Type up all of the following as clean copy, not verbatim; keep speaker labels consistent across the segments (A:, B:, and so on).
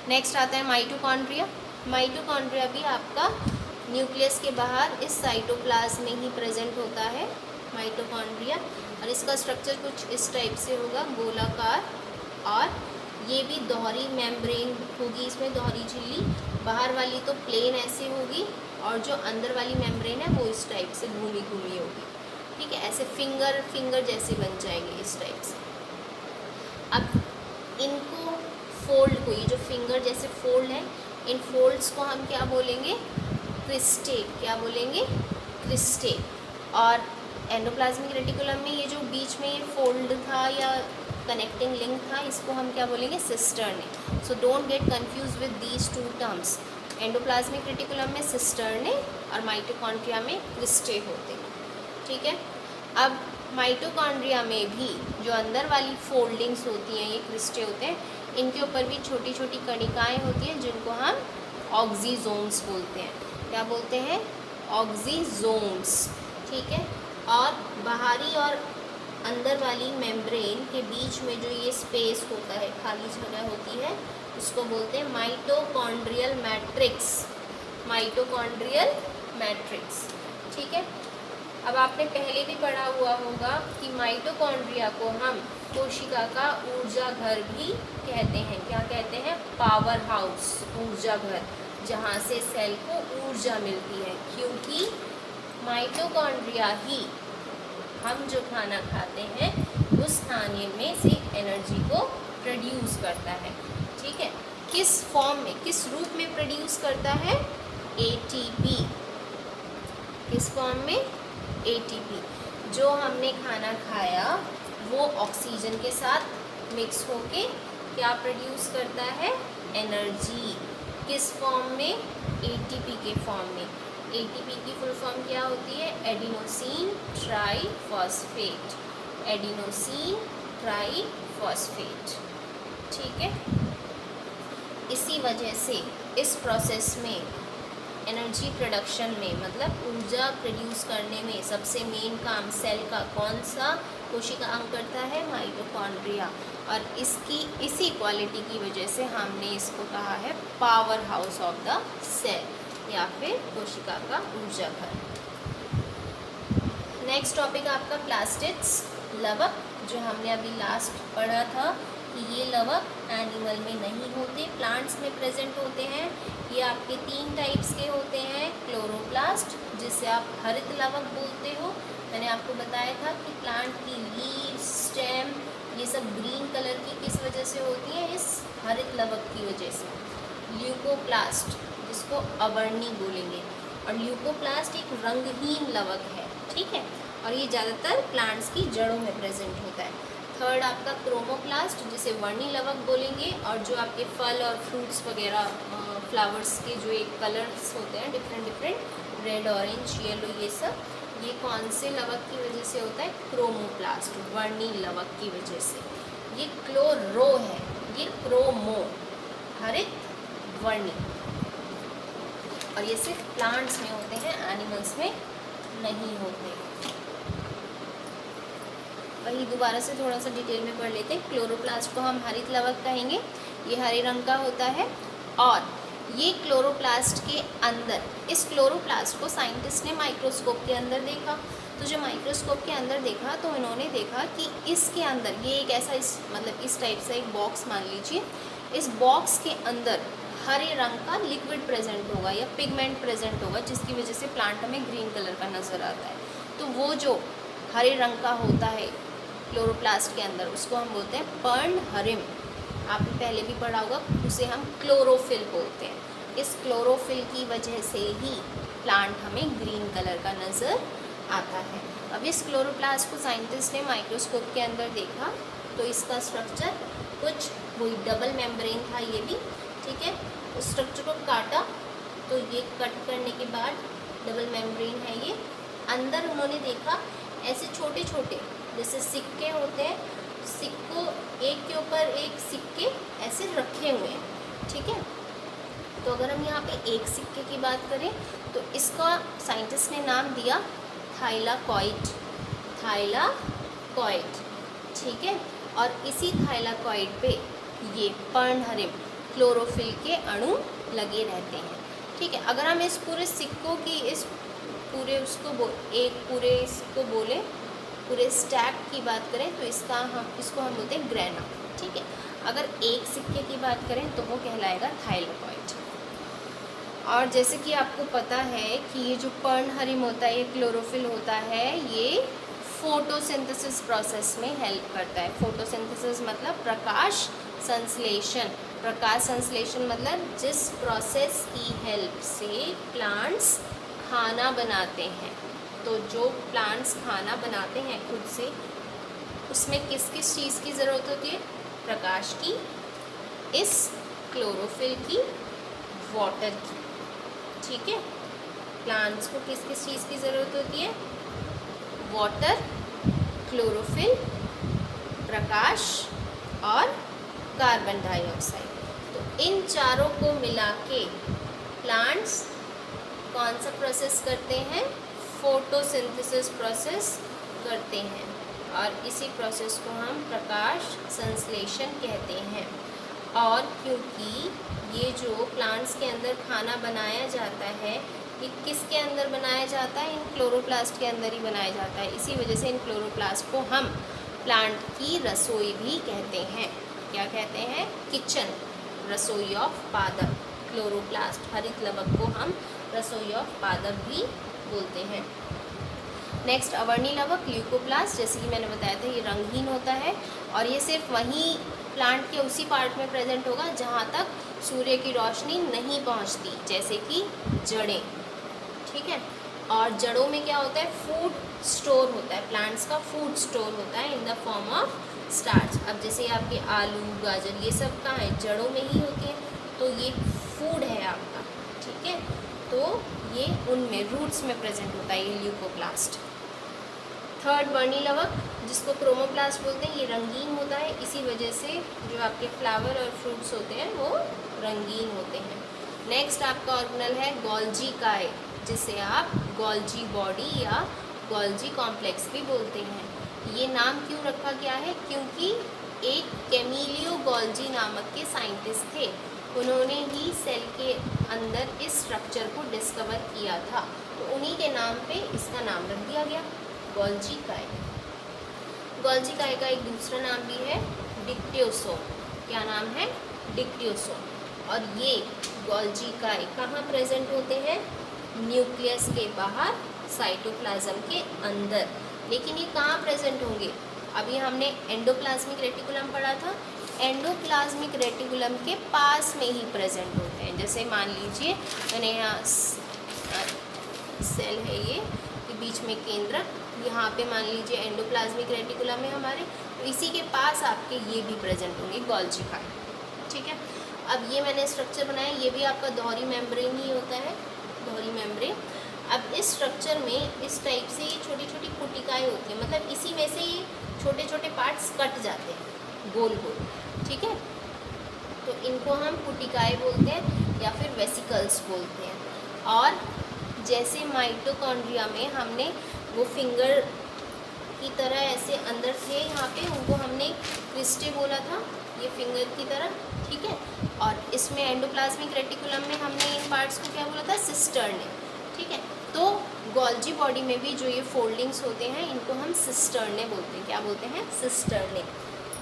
A: Next आता है mitochondria. Mitochondria भी आपका न्यूक्लियस के बाहर इस साइटोप्लाज्म में ही प्रेजेंट होता है माइटोकॉन्ड्रिया, और इसका स्ट्रक्चर कुछ इस टाइप से होगा, गोलाकार, और ये भी दोहरी मेम्ब्रेन होगी, इसमें दोहरी झिल्ली, बाहर वाली तो प्लेन ऐसे होगी और जो अंदर वाली मेम्ब्रेन है वो इस टाइप से घूमी घूमी होगी। ठीक है, ऐसे फिंगर जैसे बन जाएंगे इस टाइप से। अब इनको फोल्ड को, ये जो फिंगर जैसे फोल्ड है, इन फोल्ड्स को हम क्या बोलेंगे? क्रिस्टे। क्या बोलेंगे? क्रिस्टे। और एंडोप्लाज्मिक रेटिकुलम में ये जो बीच में फोल्ड था या कनेक्टिंग लिंक था, इसको हम क्या बोलेंगे? Cisternae. So don't get confuse with these two terms. Endoplasmic reticulum में सिस्टर्ने और माइटोकॉन्ड्रिया में क्रिस्टे होते हैं। ठीक है, अब माइटोकॉन्ड्रिया में भी जो अंदर वाली फोल्डिंग्स होती हैं, ये क्रिस्टे होते हैं, इनके ऊपर भी छोटी छोटी कणिकाएँ होती हैं जिनको हम ऑक्सीजोम्स बोलते हैं। क्या बोलते हैं? ऑक्सीजोम्स। ठीक है, और बाहरी और अंदर वाली मेम्ब्रेन के बीच में जो ये स्पेस होता है, खाली जगह होती है, उसको बोलते हैं माइटोकॉन्ड्रियल मैट्रिक्स। Mitochondrial matrix. ठीक है, अब आपने पहले भी पढ़ा हुआ होगा कि माइटोकॉन्ड्रिया को हम कोशिका का ऊर्जा घर भी कहते हैं। क्या कहते हैं? पावर हाउस, ऊर्जा घर, जहाँ से सेल को ऊर्जा मिलती है, क्योंकि माइटोकॉन्ड्रिया ही हम जो खाना खाते हैं उस खाने में से एनर्जी को प्रोड्यूस करता है। ठीक है, किस फॉर्म में, किस रूप में प्रोड्यूस करता है? एटीपी। किस फॉर्म में? एटीपी। जो हमने खाना खाया वो ऑक्सीजन के साथ मिक्स होके क्या प्रोड्यूस करता है? एनर्जी। किस फॉर्म में? एटीपी के फॉर्म में। एटीपी की फुल फॉर्म क्या होती है? Adenosine triphosphate. Adenosine triphosphate. ठीक है, इसी वजह से इस प्रोसेस में एनर्जी प्रोडक्शन में, मतलब ऊर्जा प्रोड्यूस करने में सबसे मेन काम सेल का कौन सा कोशिका अंग करता है? माइटोकॉन्ड्रिया। और इसी क्वालिटी की वजह से हमने इसको कहा है power house of the cell या फिर कोशिका का ऊर्जा घर। नेक्स्ट टॉपिक आपका प्लास्टिड्स, लवक, जो हमने अभी लास्ट पढ़ा था कि ये लवक एनिमल में नहीं होते, प्लांट्स में प्रेजेंट होते हैं। ये आपके 3 टाइप्स के होते हैं। क्लोरोप्लास्ट, जिसे आप हरित लवक बोलते हो। मैंने आपको बताया था कि प्लांट की लीव, स्टेम, ये सब ग्रीन कलर की किस वजह से होती हैं? इस हरित लवक की वजह से। ल्यूकोप्लास्ट, जिसको अवर्णी बोलेंगे, और ल्यूकोप्लास्ट एक रंगहीन लवक है। ठीक है, और ये ज़्यादातर प्लांट्स की जड़ों में प्रेजेंट होता है। थर्ड आपका क्रोमोप्लास्ट, जिसे वर्णी लवक बोलेंगे, और जो आपके फल और फ्रूट्स वगैरह, फ्लावर्स के जो एक कलर्स होते हैं डिफरेंट, रेड, ऑरेंज, येलो, ये सब, ये कौन से लवक की वजह से होता है? क्रोमोप्लास्ट, वर्णी लवक की वजह से। ये क्लोरो है, ये क्रोमो, हरित, वर्णी, और ये सिर्फ प्लांट्स में होते हैं, एनिमल्स में नहीं होते। वही दोबारा से थोड़ा सा डिटेल में पढ़ लेते हैं। क्लोरोप्लास्ट को हम हरित लवक कहेंगे, ये हरे रंग का होता है। और ये क्लोरोप्लास्ट के अंदर, इस क्लोरोप्लास्ट को साइंटिस्ट ने माइक्रोस्कोप के अंदर देखा। तो जो माइक्रोस्कोप के अंदर देखा तो इन्होंने देखा कि इसके अंदर ये एक ऐसा इस टाइप से एक बॉक्स मान लीजिए, इस बॉक्स के अंदर हरे रंग का लिक्विड प्रेजेंट होगा या पिगमेंट प्रेजेंट होगा, जिसकी वजह से प्लांट हमें ग्रीन कलर का नज़र आता है। तो वो जो हरे रंग का होता है क्लोरोप्लास्ट के अंदर, उसको हम बोलते हैं पर्णहरिम। आपने पहले भी पढ़ा होगा, उसे हम क्लोरोफिल बोलते हैं। इस क्लोरोफिल की वजह से ही प्लांट हमें ग्रीन कलर का नज़र आता है। अब इस क्लोरोप्लास्ट को साइंटिस्ट ने माइक्रोस्कोप के अंदर देखा तो इसका स्ट्रक्चर कुछ वही डबल मेम्ब्रेन था ये भी। ठीक है, उस स्ट्रक्चर को काटा तो ये कट करने के बाद डबल मेम्ब्रेन है ये। अंदर उन्होंने देखा ऐसे छोटे छोटे जैसे सिक्के होते हैं, सिक्कों एक के ऊपर एक सिक्के ऐसे रखे हुए हैं। ठीक है, तो अगर हम यहाँ पे एक सिक्के की बात करें तो इसका साइंटिस्ट ने नाम दिया थाइलाकॉइड। थाइलाकॉइड, ठीक है, और इसी थाइलाकॉइड पे ये पर्णहरिम क्लोरोफिल के अणु लगे रहते हैं। ठीक है, अगर हम इस पूरे सिक्कों की इस पूरे इसको बोले पूरे स्टैक की बात करें तो इसको हम बोलते हैं ग्रेना। ठीक है, अगर एक सिक्के की बात करें तो वो कहलाएगा थाइलेकॉइड। और जैसे कि आपको पता है कि ये जो पर्णहरिम होता है, ये क्लोरोफिल होता है, ये फोटोसिंथेसिस प्रोसेस में हेल्प करता है। फोटोसिंथेसिस मतलब प्रकाश संश्लेषण। प्रकाश संश्लेषण मतलब जिस प्रोसेस की हेल्प से प्लांट्स खाना बनाते हैं। तो जो प्लांट्स खाना बनाते हैं खुद से, उसमें किस किस चीज़ की ज़रूरत होती है? प्रकाश की, इस क्लोरोफिल की, वाटर की। ठीक है, प्लांट्स को किस किस चीज़ की ज़रूरत होती है? वाटर, क्लोरोफिल, प्रकाश और कार्बन डाइऑक्साइड। तो इन चारों को मिला के प्लांट्स कौन सा प्रोसेस करते हैं? फोटोसिंथेसिस प्रोसेस करते हैं, और इसी प्रोसेस को हम प्रकाश संश्लेषण कहते हैं। और क्योंकि ये जो प्लांट्स के अंदर खाना बनाया जाता है, ये किसके अंदर बनाया जाता है? इन क्लोरोप्लास्ट के अंदर ही बनाया जाता है। इसी वजह से इन क्लोरोप्लास्ट को हम प्लांट की रसोई भी कहते हैं। क्या कहते हैं? किचन, रसोई ऑफ पादप। क्लोरोप्लास्ट हरित लवक को हम रसोई ऑफ पादप भी बोलते हैं। नेक्स्ट अवर्णी लवक ल्यूकोप्लास्ट, जैसे कि मैंने बताया था, ये रंगहीन होता है और ये सिर्फ वहीं प्लांट के उसी पार्ट में प्रेजेंट होगा जहाँ तक सूर्य की रोशनी नहीं पहुँचती, जैसे कि जड़ें। ठीक है, और जड़ों में क्या होता है? फूड स्टोर होता है, प्लांट्स का फूड स्टोर होता है in the form of starch. अब जैसे आपके आलू, गाजर, ये सब कहाँ है? जड़ों में ही होती है, तो ये फूड है आपका। ठीक है, तो ये उनमें रूट्स में प्रेजेंट होता है, ये ल्यूकोप्लास्ट। थर्ड वर्णी लवक, जिसको क्रोमोप्लास्ट बोलते हैं, ये रंगीन होता है। इसी वजह से जो आपके फ्लावर और फ्रूट्स होते हैं वो रंगीन होते हैं। नेक्स्ट आपका ऑर्गेनल है गोल्जी काय, जिसे आप गोल्जी बॉडी या गोल्जी कॉम्प्लेक्स भी बोलते हैं। ये नाम क्यों रखा गया है? क्योंकि एक कैमिलियो गोल्जी नामक के साइंटिस्ट थे, उन्होंने ही सेल के अंदर इस स्ट्रक्चर को डिस्कवर किया था, तो उन्हीं के नाम पे इसका नाम रख दिया गया गोल्जी काय। गोल्जी काय का एक दूसरा नाम भी है डिक्टियोसोम। क्या नाम है? डिक्टियोसोम। और ये गोल्जी काय कहाँ प्रेजेंट होते हैं? न्यूक्लियस के बाहर, साइटोप्लाज्म के अंदर। लेकिन ये कहाँ प्रेजेंट होंगे? अभी हमने एंडोप्लाज्मिक रेटिकुलम पढ़ा था, एंडोप्लाज्मिक रेटिकुलम के पास में ही प्रेजेंट होते हैं। जैसे मान लीजिए मैंने यहाँ सेल है, ये बीच में केंद्र, यहाँ पे मान लीजिए एंडोप्लाज्मिक रेटिकुलम है हमारे, तो इसी के पास आपके ये भी प्रेजेंट होंगे गोल्जी काय। ठीक है, अब ये मैंने स्ट्रक्चर बनाया, ये भी आपका दोहरी मेम्ब्रेन ही होता है, दोहरी मेम्ब्रेन। अब इस स्ट्रक्चर में इस टाइप से ये छोटी छोटी कुटिकाएँ होती हैं, मतलब इसी में से ये छोटे छोटे पार्ट्स कट जाते हैं गोल गोल। ठीक है, तो इनको हम कुटिकाएँ बोलते हैं या फिर वेसिकल्स बोलते हैं। और जैसे माइटोकॉन्ड्रिया में हमने वो फिंगर की तरह ऐसे अंदर थे, यहाँ पे उनको हमने क्रिस्टे बोला था, ये फिंगर की तरह। ठीक है, और इसमें एंडोप्लाज्मिक रेटिकुलम में हमने इन पार्ट्स को क्या बोला था? सिस्टर्ने। ठीक है, तो गोल्जी बॉडी में भी जो ये फोल्डिंग्स होते हैं, इनको हम सिस्टर्ने बोलते हैं। क्या बोलते हैं? Cisternae.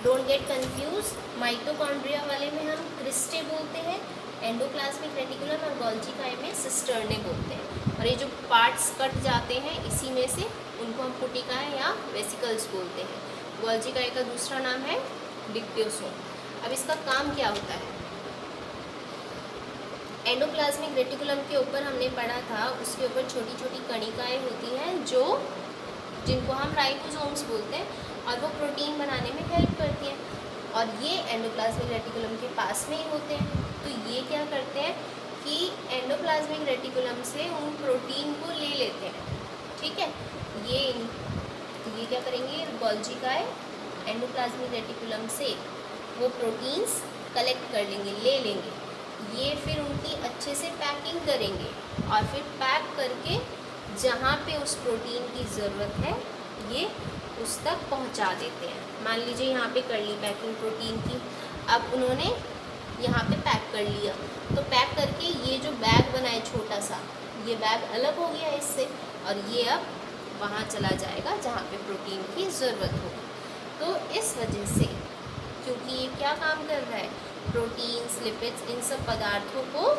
A: Don't get confuse, mitochondria वाले में हम क्रिस्टे बोलते हैं, एंडोप्लाज्मिक रेटिकुलम और गोल्जी काय में सिस्टर्ने बोलते हैं। और ये जो पार्ट्स कट जाते हैं इसी में से, उनको हम कुटिकाएँ या वेसिकल्स बोलते हैं। गोल्जी काय का दूसरा नाम है डिक्टियोसोम। अब इसका काम क्या होता है? एंडोप्लाज्मिक रेटिकुलम के ऊपर हमने पढ़ा था, उसके ऊपर छोटी छोटी कणिकाएँ होती हैं जिनको हम राइबोसोम्स बोलते हैं, और वो प्रोटीन बनाने में हेल्प करती हैं, और ये एंडोप्लाज्मिक रेटिकुलम के पास में ही होते हैं। तो ये क्या करते हैं कि एंडोप्लाज्मिक रेटिकुलम से उन प्रोटीन को ले लेते हैं। ठीक है, ये क्या करेंगे? गोल्जी काय एंडोप्लाज्मिक रेटिकुलम से वो प्रोटीन्स कलेक्ट कर लेंगे, ले लेंगे। ये फिर उनकी अच्छे से पैकिंग करेंगे और फिर पैक करके जहाँ पे उस प्रोटीन की ज़रूरत है ये उस तक पहुँचा देते हैं। मान लीजिए यहाँ पे कर ली पैकिंग प्रोटीन की। अब उन्होंने यहाँ पे पैक कर लिया। तो पैक करके ये जो बैग बना है छोटा सा, ये बैग अलग हो गया इससे, और ये अब वहाँ चला जाएगा जहाँ पे प्रोटीन की ज़रूरत हो। तो इस वजह से, क्योंकि ये क्या काम कर रहा है, प्रोटीन्स, लिपिड्स, इन सब पदार्थों को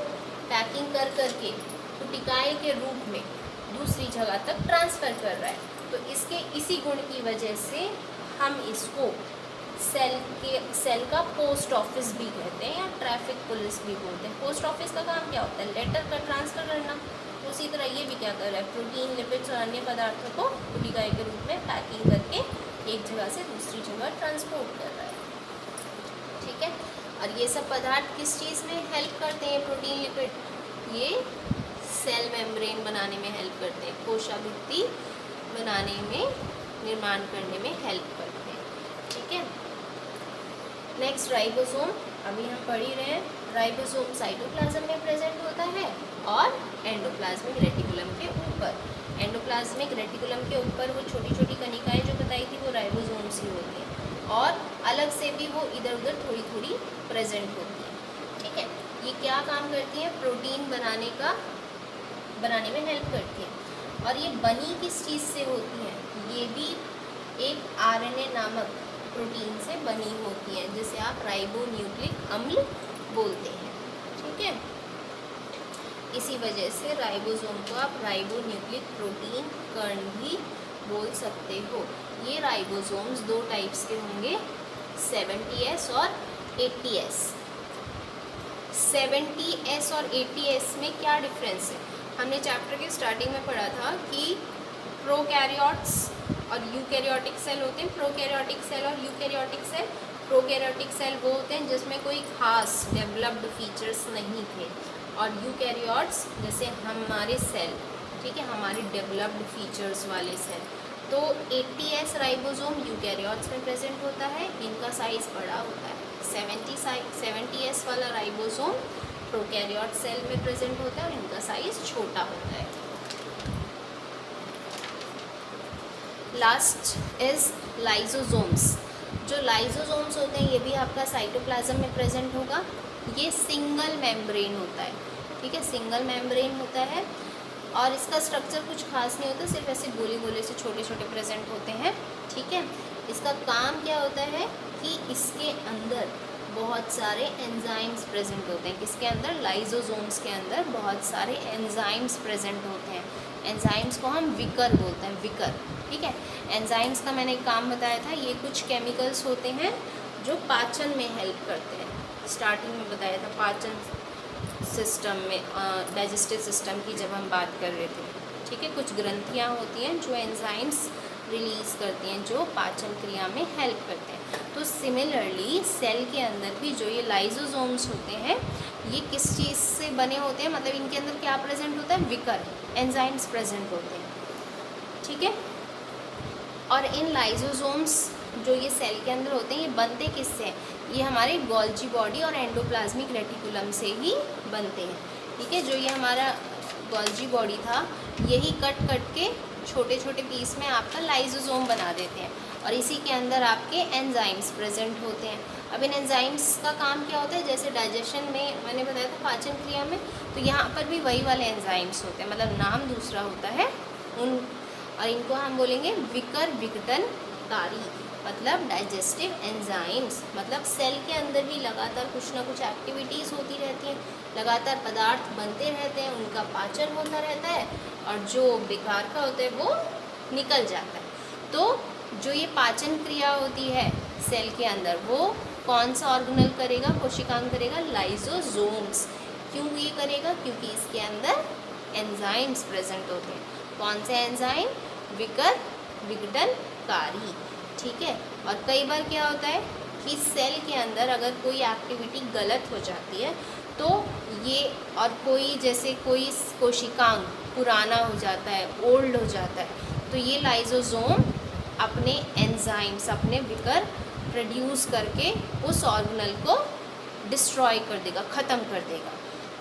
A: पैकिंग कर करके गुटिकाए के रूप में दूसरी जगह तक ट्रांसफ़र कर रहा है। तो इसके इसी गुण की वजह से हम इसको सेल का पोस्ट ऑफिस भी कहते हैं या ट्रैफिक पुलिस भी बोलते हैं। पोस्ट ऑफिस का काम क्या होता है, लेटर का ट्रांसफ़र करना। उसी तरह ये भी क्या कर रहा है, प्रोटीन, लिपिड्स और अन्य पदार्थों को गुटिकाए के रूप में पैकिंग करके एक जगह से दूसरी जगह ट्रांसपोर्ट कर रहा है। ठीक है, और ये सब पदार्थ किस चीज़ में हेल्प करते हैं, प्रोटीन, लिपिड, ये सेल मेम्ब्रेन बनाने में हेल्प करते हैं, कोशाभित्ति बनाने में, निर्माण करने में हेल्प करते हैं। ठीक है, नेक्स्ट राइबोसोम। अभी हम पढ़ ही रहे हैं, राइबोसोम साइटोप्लाज्म में प्रेजेंट होता है और एंडोप्लाज्मिक रेटिकुलम के ऊपर। एंडोप्लाज्मिक रेटिकुलम के ऊपर वो छोटी छोटी कणिकाएं जो बताई थी वो राइबोसोम्स ही होती हैं, और अलग से भी वो इधर उधर थोड़ी थोड़ी प्रेजेंट होती हैं। ठीक है, ये क्या काम करती हैं, प्रोटीन बनाने में हेल्प करती हैं। और ये बनी किस चीज़ से होती है, ये भी एक आरएनए नामक प्रोटीन से बनी होती है, जिसे आप राइबोन्यूक्लिक अम्ल बोलते हैं। ठीक है, इसी वजह से राइबोसोम को आप राइबोन्यूक्लिक प्रोटीन कण भी बोल सकते हो। ये राइबोसोम्स दो टाइप्स के होंगे, 70S और 80S। 70S और 80S में क्या डिफरेंस है, हमने चैप्टर के स्टार्टिंग में पढ़ा था कि प्रोकैरियोट्स और यूकैरियोटिक सेल होते हैं। प्रोकैरियोटिक सेल और यूकैरियोटिक सेल, प्रोकैरियोटिक सेल वो होते हैं जिसमें कोई खास डेवलप्ड फीचर्स नहीं थे, और यूकैरियोट्स जैसे हमारे सेल, ठीक है, हमारे डेवलप्ड फीचर्स वाले सेल। तो 80S राइबोसोम यूकैरियोट्स में प्रेजेंट होता है, इनका साइज़ बड़ा होता है। 70S वाला राइबोसोम प्रोकैरियोट सेल में प्रेजेंट होता है और इनका साइज़ छोटा होता है। Last is lysosomes. जो लाइसोसोम्स होते हैं ये भी आपका साइटोप्लाज्म में प्रेजेंट होगा। ये सिंगल मेम्ब्रेन होता है, ठीक है, सिंगल मेम्ब्रेन होता है, और इसका स्ट्रक्चर कुछ खास नहीं होता, सिर्फ ऐसे गोले गोले से छोटे छोटे प्रेजेंट होते हैं। ठीक है, इसका काम क्या होता है कि इसके अंदर बहुत सारे एंजाइम्स प्रेजेंट होते हैं। किसके अंदर, लाइसोसोम्स के अंदर बहुत सारे एंजाइम्स प्रेजेंट होते हैं। एंजाइम्स को हम विकर बोलते हैं, विकर। ठीक है, एंजाइम्स का मैंने एक काम बताया था, ये कुछ केमिकल्स होते हैं जो पाचन में हेल्प करते हैं। स्टार्टिंग में बताया था पाचन सिस्टम में, डाइजेस्टिव सिस्टम की जब हम बात कर रहे थे। ठीक है, कुछ ग्रंथियाँ होती हैं जो एंजाइम्स रिलीज़ करती हैं, जो पाचन क्रिया में हेल्प करते हैं। तो सिमिलरली सेल के अंदर भी जो ये लाइसोसोम्स होते हैं, ये किस चीज़ से बने होते हैं, मतलब इनके अंदर क्या प्रेजेंट होता है, विकर, एंजाइम्स प्रेजेंट होते हैं। ठीक है, और इन लाइसोसोम्स जो ये सेल के अंदर होते हैं, ये बनते किससे हैं, ये हमारे गोल्जी बॉडी और एंडोप्लाज्मिक रेटिकुलम से ही बनते हैं। ठीक है, जो ये हमारा गोल्जी बॉडी था, यही कट कट के छोटे छोटे पीस में आपका लाइसोसोम बना देते हैं, और इसी के अंदर आपके एंजाइम्स प्रेजेंट होते हैं। अब इन एंजाइम्स का काम क्या होता है, जैसे डाइजेशन में मैंने बताया था, पाचन क्रिया में, तो यहाँ पर भी वही वाले एंजाइम्स होते हैं, मतलब नाम दूसरा होता है उन, और इनको हम बोलेंगे विकर विघटनकारी, मतलब डाइजेस्टिव एंजाइम्स। मतलब सेल के अंदर भी लगातार कुछ ना कुछ एक्टिविटीज़ होती रहती हैं, लगातार पदार्थ बनते रहते हैं, उनका पाचन होता रहता है, और जो बेकार का होता है वो निकल जाता है। तो जो ये पाचन क्रिया होती है सेल के अंदर, वो कौन सा ऑर्गेनल करेगा, कोशिकांग करेगा, लाइसोसोम्स। क्यों ये करेगा, क्योंकि इसके अंदर एंजाइम्स प्रेजेंट होते हैं। कौन से एंजाइम, विकर विघटनकारी। ठीक है, और कई बार क्या होता है कि सेल के अंदर अगर कोई एक्टिविटी गलत हो जाती है, तो ये, और कोई जैसे कोई कोशिकांग पुराना हो जाता है, ओल्ड हो जाता है, तो ये लाइसोसोम अपने एंजाइम्स, अपने विकर प्रोड्यूस करके उस ऑर्गेनल को डिस्ट्रॉय कर देगा, ख़त्म कर देगा।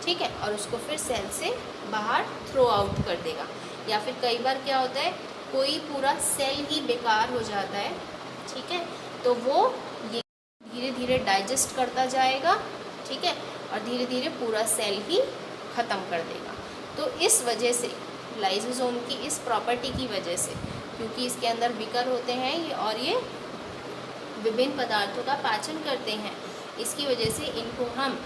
A: ठीक है, और उसको फिर सेल से बाहर थ्रो आउट कर देगा। या फिर कई बार क्या होता है, कोई पूरा सेल ही बेकार हो जाता है, ठीक है, तो वो ये धीरे धीरे डाइजेस्ट करता जाएगा ठीक है, और धीरे धीरे पूरा सेल ही ख़त्म कर देगा। तो इस वजह से लाइसोसोम की इस प्रॉपर्टी की वजह से, क्योंकि इसके अंदर विकर होते हैं और ये विभिन्न पदार्थों का पाचन करते हैं, इसकी वजह से इनको हम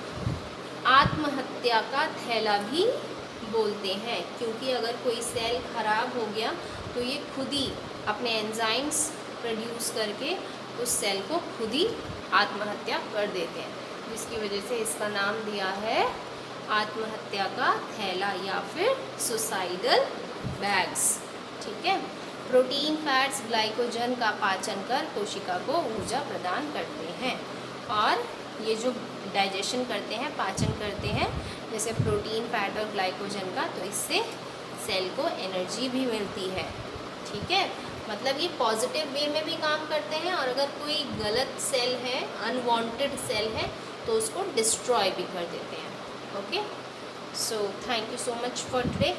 A: आत्महत्या का थैला भी बोलते हैं। क्योंकि अगर कोई सेल खराब हो गया तो ये खुद ही अपने एंजाइम्स प्रोड्यूस करके उस सेल को खुद ही आत्महत्या कर देते हैं, जिसकी वजह से इसका नाम दिया है आत्महत्या का थैला या फिर सुसाइडल बैग्स। ठीक है, प्रोटीन, फैट्स, ग्लाइकोजन का पाचन कर कोशिका को ऊर्जा प्रदान करते हैं, और ये जो डाइजेशन करते हैं, पाचन करते हैं, जैसे प्रोटीन, फैट और ग्लाइकोजन का, तो इससे सेल को एनर्जी भी मिलती है। ठीक है, मतलब ये पॉजिटिव वे में भी काम करते हैं, और अगर कोई गलत सेल है, अनवांटेड सेल है, तो उसको डिस्ट्रॉय भी कर देते हैं। Okay, so thank you so much for today.